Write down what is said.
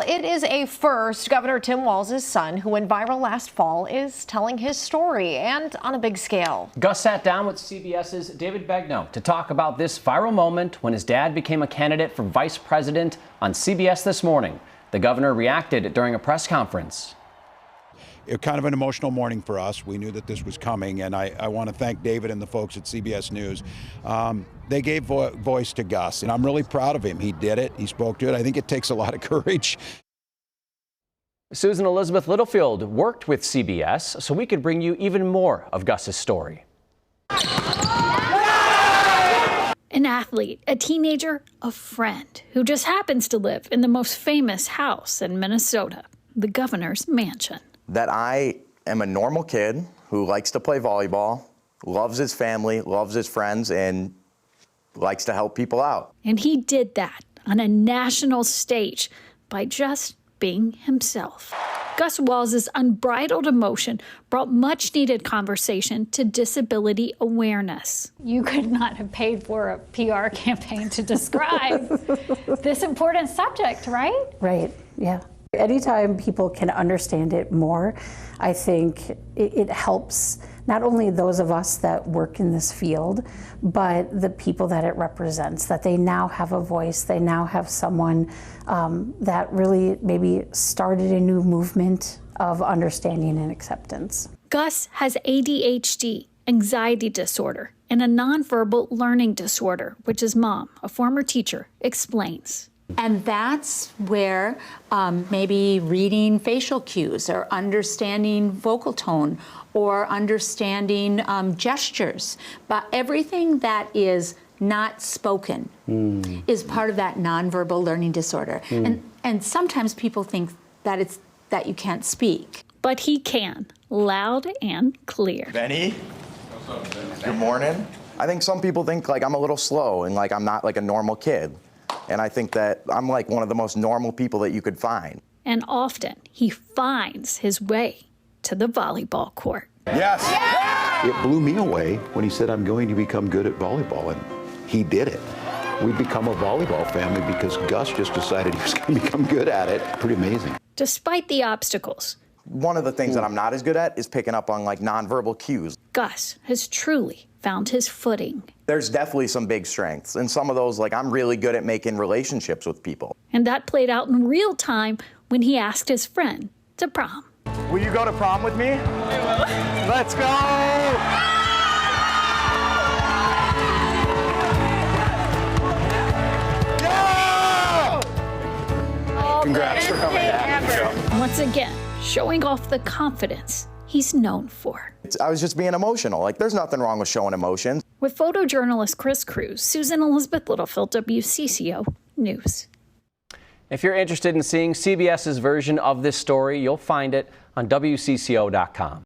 it is a first. Governor Tim Walz's son, who went viral last fall, is telling his story, and on a big scale. Gus sat down with CBS's David Begnaud to talk about this viral moment when his dad became a candidate for vice president on CBS this morning. The governor reacted during a press conference. It was kind of an emotional morning for us. We knew that this was coming, and I want to thank David and the folks at CBS News. They gave voice to Gus, and I'm really proud of him. He did it. He spoke to it. I think it takes a lot of courage. Susan Elizabeth Littlefield worked with CBS so we could bring you even more of Gus's story. An athlete, a teenager, a friend who just happens to live in the most famous house in Minnesota, the governor's mansion. That I am a normal kid who likes to play volleyball, loves his family, loves his friends, and likes to help people out. And he did that on a national stage by just being himself. Gus Walz's unbridled emotion brought much-needed conversation to disability awareness. You could not have paid for a PR campaign to describe this important subject, right? Right, yeah. Anytime people can understand it more, I think it helps not only those of us that work in this field, but the people that it represents, that they now have a voice, they now have someone that really maybe started a new movement of understanding and acceptance. Gus has ADHD, anxiety disorder, and a nonverbal learning disorder, which his mom, a former teacher, explains. And that's where maybe reading facial cues or understanding vocal tone or understanding gestures, but everything that is not spoken is part of that nonverbal learning disorder. And sometimes people think that it's that you can't speak. But he can, loud and clear. Benny? Good morning. I think some people think like I'm a little slow and like I'm not like a normal kid. And I think that I'm like one of the most normal people that you could find. And often he finds his way to the volleyball court. Yes! Yeah! It blew me away when he said, I'm going to become good at volleyball, and he did it. We've become a volleyball family because Gus just decided he was going to become good at it. Pretty amazing. Despite the obstacles, one of the things that I'm not as good at is picking up on like nonverbal cues. Gus has truly found his footing. There's definitely some big strengths, and some of those, like I'm really good at making relationships with people. And that played out in real time when he asked his friend to prom. Will you go to prom with me? We will. Let's go! Yeah! Congrats for coming down. Once again, showing off the confidence he's known for. I was just being emotional. Like, there's nothing wrong with showing emotions. With photojournalist Chris Cruz, Susan Elizabeth Littlefield, WCCO News. If you're interested in seeing CBS's version of this story, you'll find it on WCCO.com.